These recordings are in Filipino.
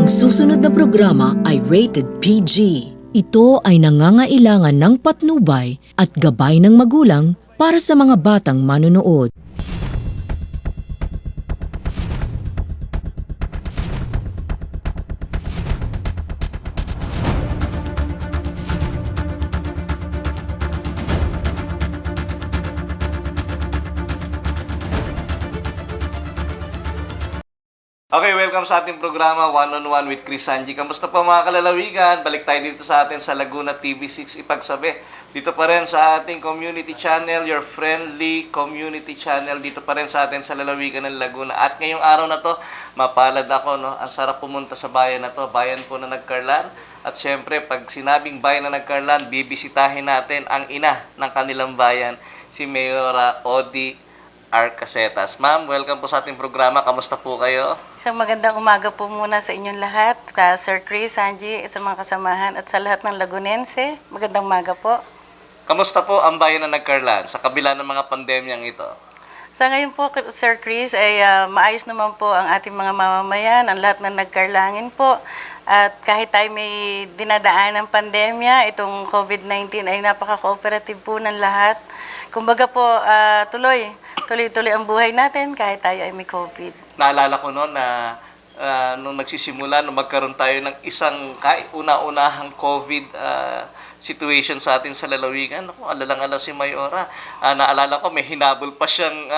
Ang susunod na programa ay rated PG. Ito ay nangangailangan ng patnubay at gabay ng magulang para sa mga batang manonood. Okay, welcome sa ating programa One-on-One with Chris Sanji. Kamusta po mga kalalawigan? Balik tayo dito sa atin sa Laguna TV6 Ipagsabi. Dito pa rin sa ating community channel, your friendly community channel. Dito pa rin sa atin sa lalawigan ng Laguna. At ngayong araw na to, mapalad ako, no? Ang sarap pumunta sa bayan na to. Bayan po na Nagcarlan. At syempre, pag sinabing bayan na Nagcarlan, bibisitahin natin ang ina ng kanilang bayan, si Mayora Odi Arcasetas. Ma'am, welcome po sa ating programa. Kamusta po kayo? Isang magandang umaga po muna sa inyong lahat, Sir Chris, Sanji, sa mga kasamahan at sa lahat ng Lagunense. Magandang umaga po. Kamusta po ang bayan na Nagcarlan sa kabila ng mga pandemyang ito? Sa ngayon po, Sir Chris, ay maayos naman po ang ating mga mamamayan, ang lahat na nagkarlangin po. At kahit tayo may dinadaan ng pandemya, itong COVID-19 ay napaka-cooperative po ng lahat. Kumbaga po, tuloy-tuloy ang buhay natin kahit tayo ay may COVID. Naalala ko noon na nung nagsisimula, nung magkaroon tayo ng isang una-unahang COVID situation sa atin sa lalawigan. Ako, alalang-ala si Mayora. Naalala ko, may hinabol pa siyang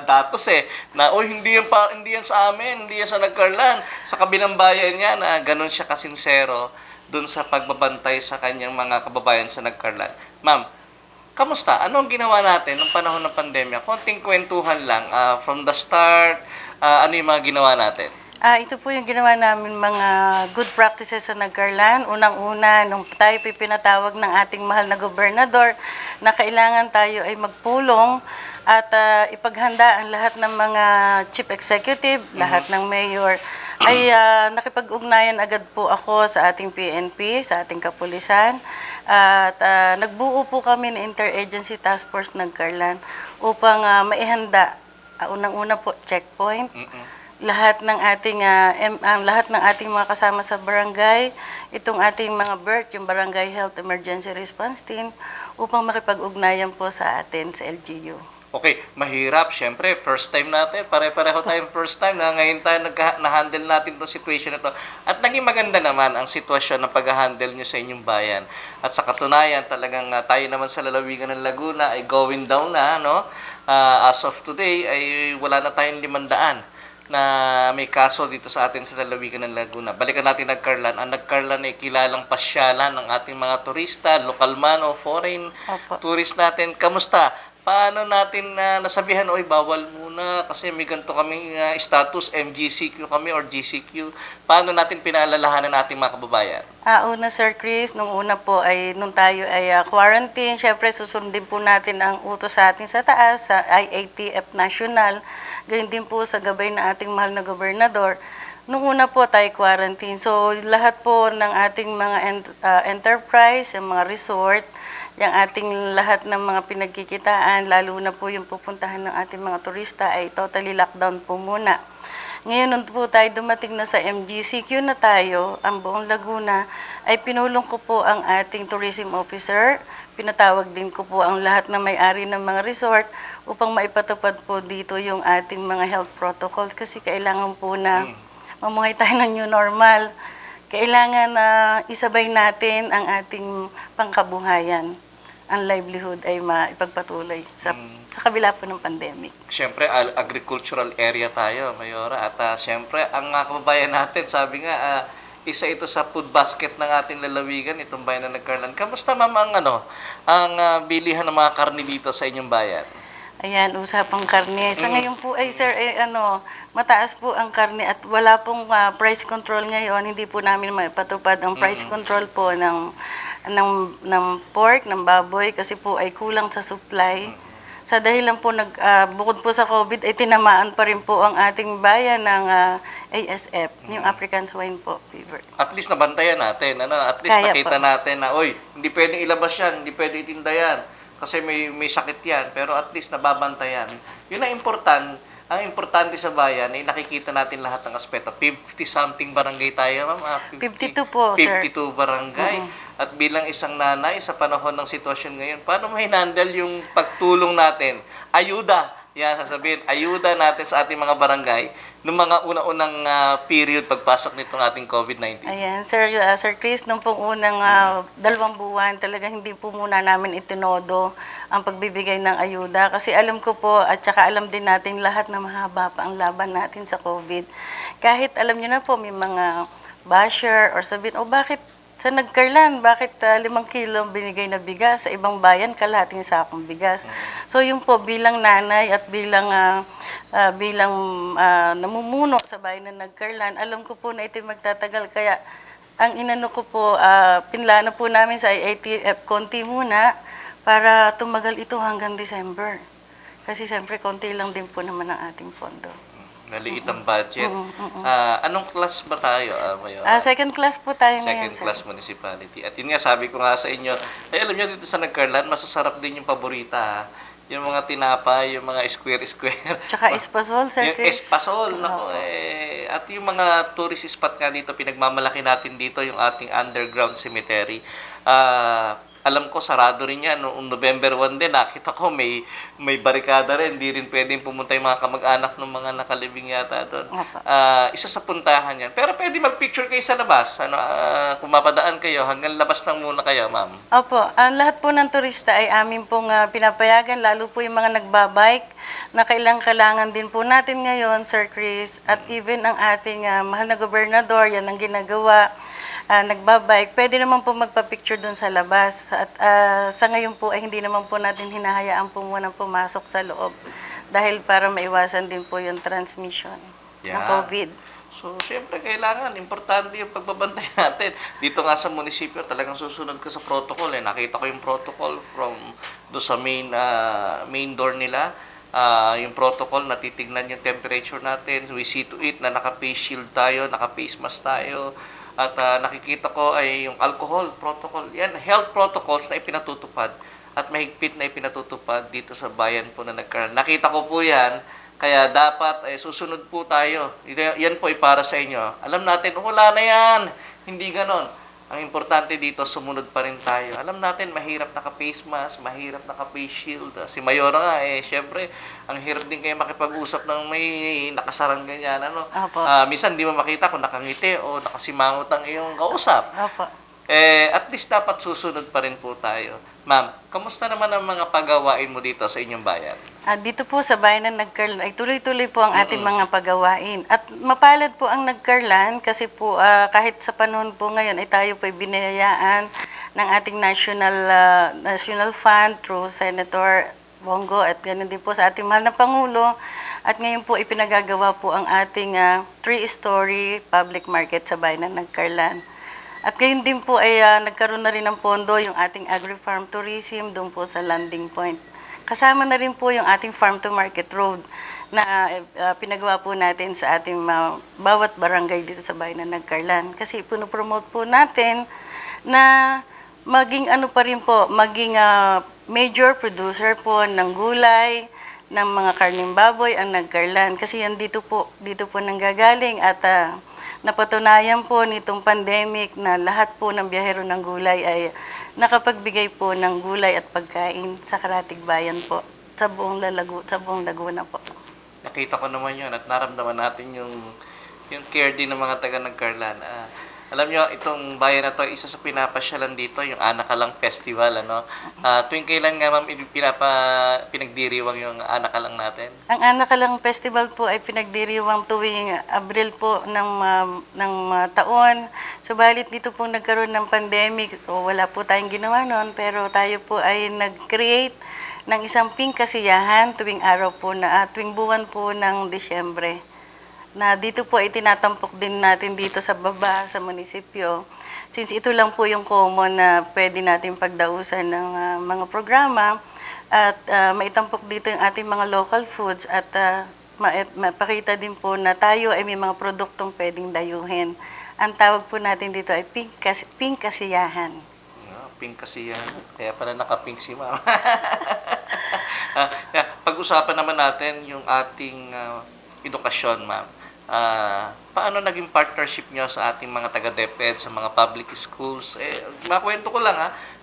datos na, hindi yan sa amin, hindi yan sa Nagcarlan. Sa kabilang bayan niya, na ganun siya kasinsero dun sa pagbabantay sa kanyang mga kababayan sa Nagcarlan. Ma'am, kamusta? Ano ang ginawa natin nung panahon ng pandemya? Konting kwentuhan lang. From the start, ano yung mga ginawa natin? Ito po yung ginawa namin mga good practices sa Nagcarlan. Unang-una, nung tayo pinatawag ng ating mahal na gobernador na kailangan tayo ay magpulong at ipaghanda ang lahat ng mga chief executive, lahat ng mayor, ay nakipag-ugnayan agad po ako sa ating PNP, sa ating kapulisan. At nagbuo po kami ng Interagency Task Force Nagcarlan upang maihanda. Unang-una po, checkpoint. Lahat ng ating mga kasama sa barangay, itong ating mga BERT, yung Barangay Health Emergency Response Team, upang makipag-ugnayan po sa atin sa LGU. Okay, mahirap. Siyempre, first time natin. Pare-pareho tayong first time na ngayon tayo na-handle natin itong situation na ito. At naging maganda naman ang sitwasyon ng pag-handle nyo sa inyong bayan. At sa katunayan, talagang tayo naman sa lalawigan ng Laguna ay going down na, no? As of today, ay wala na tayong 500 na may kaso dito sa atin sa lalawigan ng Laguna. Balikan natin Nagcarlan. Ang Nagcarlan ay kilalang pasyalan ng ating mga turista, local man o foreign tourist natin. Kamusta? Paano natin nasabihan, oy, bawal muna kasi may ganito kaming status, MGCQ kami or GCQ. Paano natin pinaalalahanan ating mga kababayan? Una, Sir Chris, nung una po ay nung tayo ay quarantine, syempre susundin po natin ang utos sa atin sa taas, sa IATF National, gayon din po sa gabay ng ating mahal na gobernador. Nung una po tayo quarantine, so lahat po ng ating mga enterprise, yung mga resort, yung ating lahat ng mga pinagkikitaan, lalo na po yung pupuntahan ng ating mga turista ay totally lockdown po muna. Ngayon nung po tayo dumating na sa MGCQ na tayo, ang buong Laguna, ay pinulong ko po ang ating tourism officer. Pinatawag din ko po ang lahat na may-ari ng mga resort upang maipatupad po dito yung ating mga health protocols kasi kailangan po na mamuhay tayo ng new normal. Kailangan na isabay natin ang ating pangkabuhayan. Ang livelihood ay maipagpatuloy sa kabila po ng pandemic. Siyempre, agricultural area tayo, Mayora. At siyempre, ang kababayan natin, sabi nga, isa ito sa food basket ng ating lalawigan, itong bayan na Nagcarlan. Kamusta, ma'am, ang bilihan ng mga karne dito sa inyong bayan? Ayan, usapang karne. Sa ngayon po ay sir, mataas po ang karne at wala pong price control ngayon. Hindi po namin maipatupad ang price control po ng pork, ng baboy kasi po ay kulang sa supply. Sa dahilan po bukod po sa COVID ay tinamaan pa rin po ang ating bayan ng ASF, yung African Swine Fever. At least nabantayan natin, at least Kaya nakita po natin na, oy, hindi pwedeng ilabas yan, hindi pwedeng itinda yan kasi may sakit yan, pero at least nababantayan. Yun ang important Ang importante sa bayan ay nakikita natin lahat ng aspeto. 50-something barangay tayo, ma'am. 52 po, sir. 52 barangay. At bilang isang nanay sa panahon ng sitwasyon ngayon, paano mo hinandle yung pagtulong natin? Ayuda. Yan, sasabihin, ayuda natin sa ating mga barangay noong mga una-unang period pagpasok nitong ating COVID-19. Ayan, Sir Chris, nung pong unang 2 buwan, talaga hindi po muna namin itinodo ang pagbibigay ng ayuda. Kasi alam ko po, at saka alam din natin lahat na mahaba pa ang laban natin sa COVID. Kahit alam niyo na po, may mga basher or sabihin, bakit sa Nagcarlan, bakit 5 kilo binigay na bigas? Sa ibang bayan, kalahating sakong bigas. So yun po, bilang nanay at bilang namumuno sa bayan ng Nagcarlan, alam ko po na ito magtatagal. Kaya ang inano ko po, pinlano po namin sa IATF konti muna para tumagal ito hanggang December. Kasi siyempre konti lang din po naman ang ating pondo. Maliit ang budget. Anong class ba tayo? Second class po tayo ngayon, Second sir. class municipality. At yun nga, sabi ko nga sa inyo, ay alam nyo dito sa Nagcarlan, masasarap din yung paborita. Yung mga tinapay, yung mga square-square. Tsaka espasol, Sir Yung Chris. espasol, nako at yung mga tourist spot nga dito, pinagmamalaki natin dito yung ating underground cemetery. Alam ko, sarado rin yan. Noong November 1 din, nakita ko may barikada rin. Hindi rin pwedeng pumunta yung mga kamag-anak ng mga nakalibing yata doon. Isa sa puntahan yan. Pero pwede mag-picture kayo sa labas. Kung mapadaan kayo, hanggang labas lang muna kayo, ma'am. Opo, ang lahat po ng turista ay amin pong pinapayagan, lalo po yung mga nagbabike na kailangan din po natin ngayon, Sir Chris, at even ang ating mahal na gobernador, yan ang ginagawa, nagbabike, pwede naman po magpa-picture doon sa labas. At sa ngayon po ay hindi naman po natin hinahayaan po munang pumasok sa loob dahil para maiwasan din po yung transmission ng COVID. So, siyempre, kailangan, importante yung pagbabantay natin. Dito nga sa munisipyo, talagang susunod ka sa protocol. Nakita ko yung protocol from do sa main door nila. Yung protocol, natitignan yung temperature natin. We see to it na naka-face shield tayo, naka-face mask tayo. At nakikita ko ay yung alcohol protocol. Yan, health protocols na ipinatutupad at mahigpit na ipinatutupad dito sa bayan po na Nagcarlan. Nakita ko po yan, kaya dapat susunod po tayo. Yan po ay para sa inyo. Alam natin, wala na yan. Hindi ganon. Ang importante dito, sumunod pa rin tayo. Alam natin, mahirap naka-face mask, mahirap naka-face shield. Si Mayora nga, syempre, ang hirap din kayo makipag-usap ng may nakasarang ganyan. Minsan, di mo makita kung nakangiti o nakasimangot ang iyong kausap. Opo. At least dapat susunod pa rin po tayo. Ma'am, kamusta naman ang mga pagawain mo dito sa inyong bayan? Dito po sa bayan ng Nagcarlan ay tuloy-tuloy po ang ating mga pagawain. At mapalad po ang Nagcarlan kasi po kahit sa panahon po ngayon ay tayo po ay binayaan ng ating national fund through Senator Bongo at ganun din po sa ating mahal na Pangulo. At ngayon po ipinagagawa po ang ating 3-story public market sa bayan ng Nagcarlan. At ngayon din po ay nagkaroon na rin ng pondo yung ating agri-farm tourism doon po sa landing point. Kasama na rin po yung ating farm to market road na pinagawa po natin sa ating bawat barangay dito sa bayan ng Nagcarlan. Kasi puno-promote po natin na maging maging major producer po ng gulay, ng mga karning baboy ang Nagcarlan. Kasi yan dito po nanggagaling at napatunayan po nitong pandemic na lahat po ng biyahero ng gulay ay nakapagbigay po ng gulay at pagkain sa Karatig Bayan po, sa buong Laguna po. Nakita ko naman yun at naramdaman natin yung care din ng mga taga Nagcarlan. Alam nyo, itong bayan na to, isa sa pinapasyalan dito, yung Anakalang Festival. Tuwing kailan nga, ma'am, pinagdiriwang yung Anakalang natin? Ang Anakalang Festival po ay pinagdiriwang tuwing Abril po ng taon. Subalit dito po nagkaroon ng pandemic, wala po tayong ginawa noon, pero tayo po ay nag-create ng isang pink kasiyahan tuwing buwan po ng Disyembre. Na dito po ay tinatampok din natin dito sa baba sa munisipyo. Since ito lang po yung common na pwede natin pagdausan ng mga programa at maitampok dito yung ating mga local foods at mapakita din po na tayo ay may mga produktong pwedeng dayuhin. Ang tawag po natin dito ay pink kasiyahan. Pink kasiyahan. Kaya pala naka-pink si ma'am. pag-usapan naman natin yung ating edukasyon, ma'am. Paano naging partnership nyo sa ating mga taga-DepEd, sa mga public schools? Makwento ko lang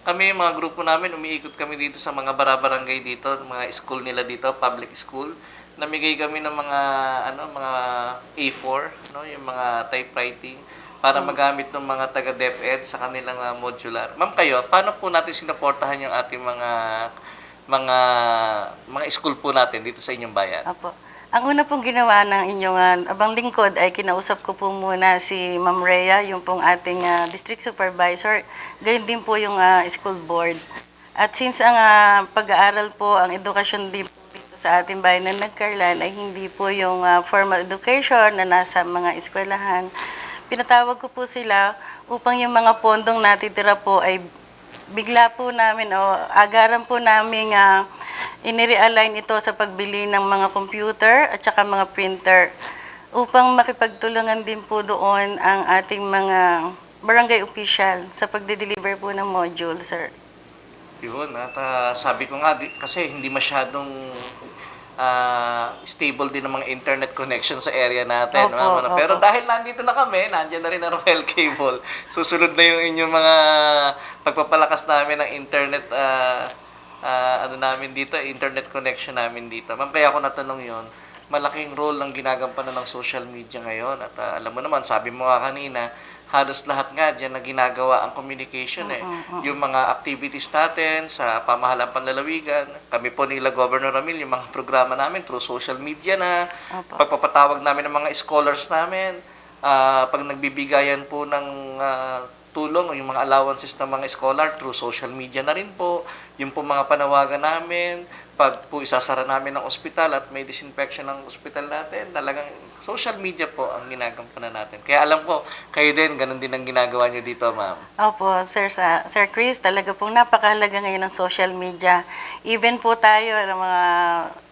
kami, mga grupo namin, umiikot kami dito sa mga barabarangay dito, mga school nila dito, public school. Namigay kami ng mga A4, no, yung mga typewriting para magamit ng mga taga-DepEd sa kanilang modular. Ma'am, kayo, paano po natin sinuportahan yung ating mga school po natin dito sa inyong bayan? Opo. Ang una pong ginawa ng inyong abang lingkod ay kinausap ko po muna si Ma'am Rhea, yung pong ating district supervisor. Gayon din po yung school board. At since ang pag-aaral po, ang edukasyon din po dito sa ating bayan na Nagcarlan ay hindi po yung formal education na nasa mga eskwelahan, pinatawag ko po sila upang yung mga pondong natitira po ay bigla po namin o agaran po namin inirealign ito sa pagbili ng mga computer at saka mga printer upang makipagtulungan din po doon ang ating mga barangay official sa pagde-deliver po ng module, sir. Yun, at sabi ko nga, kasi hindi masyadong stable din ang mga internet connection sa area natin. Opo, opo. Pero dahil nandito na kami, nandiyan na rin ang Royal Cable. Susunod na yung inyong mga pagpapalakas namin ng internet namin dito, internet connection namin dito. Ma'am, kaya ako natanong yon, malaking role ang ginagampanan ng social media ngayon. At alam mo naman, sabi mo nga kanina, halos lahat nga dyan na ginagawa ang communication Yung mga activities natin sa pamahalaan panlalawigan, kami po nila Governor Ramil, yung mga programa namin through social media na, pagpapatawag namin ng mga scholars namin, pag nagbibigayan po ng tulong o yung mga allowances ng mga scholar through social media na rin po, yung po mga panawagan namin, pag po isasara namin ng ospital at may disinfection ng ospital natin, talagang social media po ang ginagampanan natin. Kaya alam ko, kayo din, ganun din ang ginagawa nyo dito, ma'am. Opo, Sir Chris, talaga pong napakahalaga ngayon ng social media. Even po tayo, mga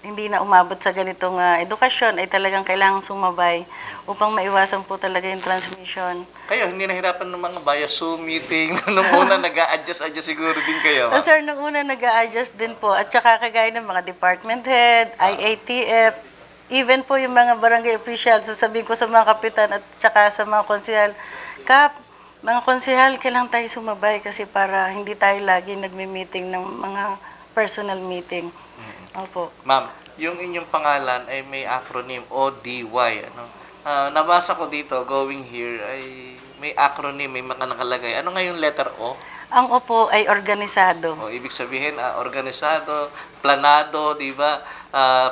hindi na umabot sa ganitong edukasyon, ay talagang kailangang sumabay upang maiwasan po talaga yung transmission. Kayo, hindi nahirapan ng mga via Zoom meeting. Nung una, nag-a-adjust siguro din kayo, ma'am. Sir, nung una nag-a-adjust din po at saka kagaya ng mga department head, IATF, even po yung mga barangay officials, sasabihin ko sa mga kapitan at saka sa mga konsehal, mga konsehal, kailangan tayo sumabay kasi para hindi tayo lagi nagmi-meeting ng mga personal meeting. Opo. Ma'am, yung inyong pangalan ay may acronym ODY. Nabasa ko dito, going here, ay may acronym, may mga nakalagay. Ano nga yung letter O? Ang O po ay organisado. Ibig sabihin, organisado, planado, di ba?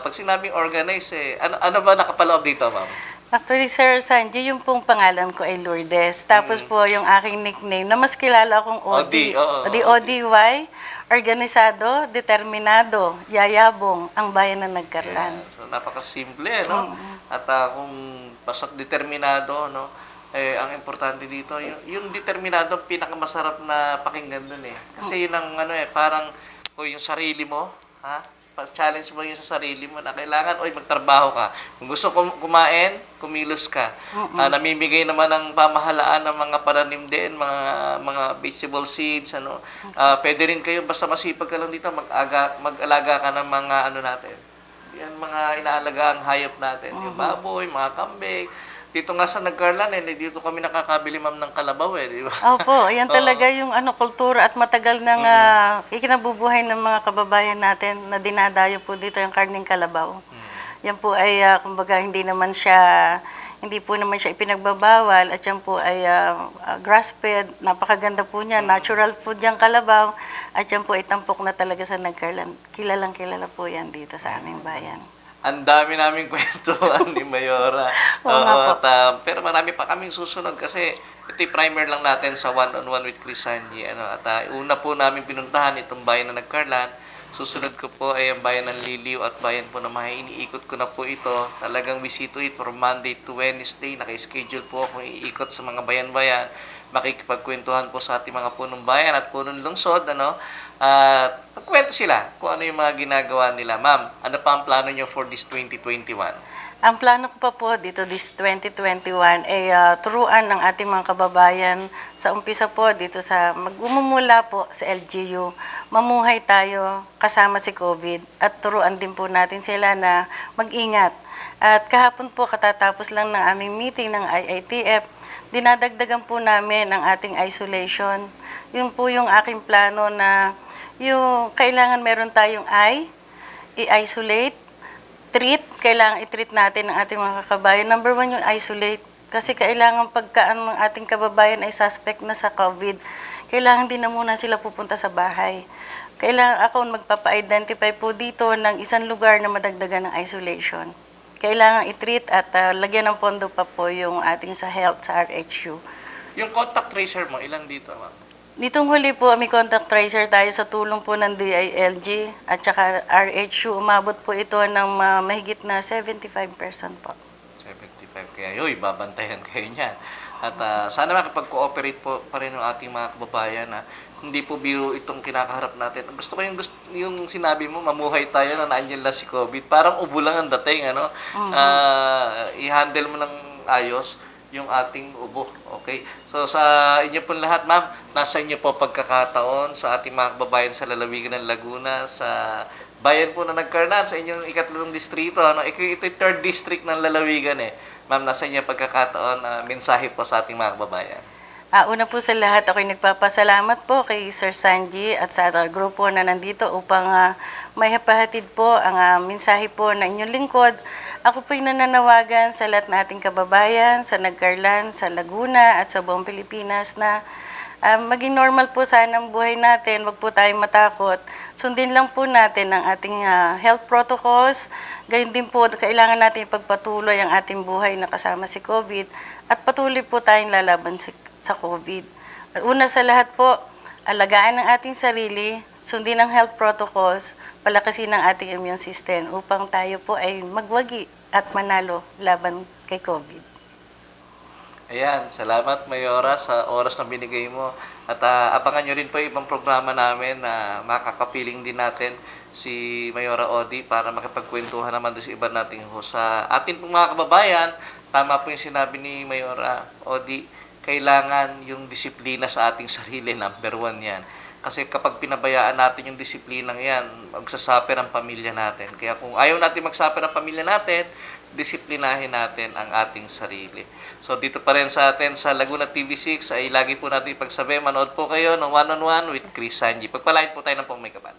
Pag sinabing organize, ano ba nakapaloob dito, ma'am? Actually, Sir Sanji, yung pong pangalan ko ay Lourdes. Tapos po, yung aking nickname na mas kilala akong OD. ODY, organisado, determinado, yayabong, ang bayan na Nagcarlan. Yeah. So, napakasimple, no? At kung basta determinado, no? Ang importante dito, yung determinado, pinakamasarap na pakinggan dun Kasi yun ang parang yung sarili mo, challenge mo yun sa sarili mo na kailangan, magtrabaho ka. Kung gusto kumain, kumilos ka. Namimigay naman ng pamahalaan ng mga pananim din, mga vegetable seeds, pwede rin kayo, basta masipag ka lang dito, mag-alaga ka ng mga natin. Yan mga inaalaga ang hayop natin. Yung baboy, mga kambing. Dito nga sa Nagcarlan, dito kami nakakabili, ma'am, ng kalabaw, di ba? Opo, yan talaga yung kultura at matagal nang ikinabubuhay ng mga kababayan natin na dinadayo po dito yung karning kalabaw. Yan po ay, kumbaga, hindi po naman siya ipinagbabawal at yan po ay grass-fed, napakaganda po niya, natural food yung kalabaw at yan po ay tampok na talaga sa Nagcarlan. Kilalang kilala po yan dito sa aming bayan. Ang dami naming kwentuhan ni Mayora. Pero marami pa kaming susunod kasi ito'y primer lang natin sa one-on-one with Chris Sanji. Una po namin pinuntahan itong bayan na Nagcarlan. Susunod ko po ay ang bayan ng Liliw at bayan po na iniikot ko na po ito. Talagang visito it from Monday to Wednesday. Naka-schedule po akong iikot sa mga bayan-bayan. Makikipagkwentuhan po sa ating mga punong bayan at punong lungsod. Pagkwento sila kung ano yung mga ginagawa nila. Ma'am, ano pa ang plano nyo for this 2021? Ang plano ko pa po dito this 2021 ay turuan ng ating mga kababayan sa umpisa po dito sa magmumula po sa LGU. Mamuhay tayo kasama si COVID at turuan din po natin sila na mag-ingat. At kahapon po katatapos lang ng aming meeting ng IITF, dinadagdagan po namin ang ating isolation. Yun po yung aking plano na yung kailangan meron tayong i-isolate, treat, kailangan i-treat natin ang ating mga kababayan. Number one yung isolate. Kasi kailangan pagka ang ating kababayan ay suspect na sa COVID, kailangan din na muna sila pupunta sa bahay. Kailangan ako magpapa-identify po dito ng isang lugar na madagdagan ng isolation. Kailangan i-treat at lagyan ng pondo pa po yung ating sa health, sa RHU. Yung contact tracer mo, ilan dito, ma'am? Ditong huli po, may contact tracer tayo sa tulong po ng DILG at saka RHU. Umabot po ito ng mahigit na 75% po. 75, kaya yoy, babantayan kayo niyan. At sana makipag-cooperate po pa rin ng ating mga kababayan na hindi po biro itong kinakaharap natin. Gusto ko yung sinabi mo, mamuhay tayo na naandyan lang si COVID. Parang ubo lang ang dating, ano? I-handle mo ng ayos yung ating ubo. Okay? So sa inyo po lahat, ma'am, nasa inyo po pagkakataon sa ating mga kababayan sa lalawigan ng Laguna, sa bayan po na nagkarnan, sa inyong ikatlong distrito, ano? Ito yung third district ng lalawigan eh. Ma'am, nasa inyo pagkakataon na mensahe po sa ating mga kababayan. Una po sa lahat, ako'y nagpapasalamat po kay Sir Sanji at sa grupo na nandito upang may hapahatid po ang mensahe po na inyong lingkod. Ako po'y nananawagan sa lahat nating kababayan, sa Nagcarlan, sa Laguna at sa buong Pilipinas na maging normal po sana ang buhay natin, wag po tayong matakot. Sundin lang po natin ang ating health protocols. Gayon din po, kailangan natin ipagpatuloy ang ating buhay na kasama si COVID at patuloy po tayong lalaban sa COVID. At una sa lahat po, alagaan ang ating sarili, sundin ang health protocols, palakasin ang ating immune system upang tayo po ay magwagi at manalo laban kay COVID. Ayan, salamat Mayora sa oras na binigay mo. At abangan nyo rin po yung ibang programa namin na makakapiling din natin si Mayora Odi para makipagkwentuhan naman doon sa iba nating host. Sa atin pong mga kababayan, tama po yung sinabi ni Mayora Odi, kailangan yung disiplina sa ating sarili, number one yan. Kasi kapag pinabayaan natin yung disiplinang yan, magsasuffer ang pamilya natin. Kaya kung ayaw natin magsuffer ang pamilya natin, disiplinahin natin ang ating sarili. So dito pa rin sa atin sa Laguna TV6 ay lagi po natin ipagsabi, manood po kayo ng one-on-one with Chris Sanji. Pagpalain po tayo ng pong may kapat.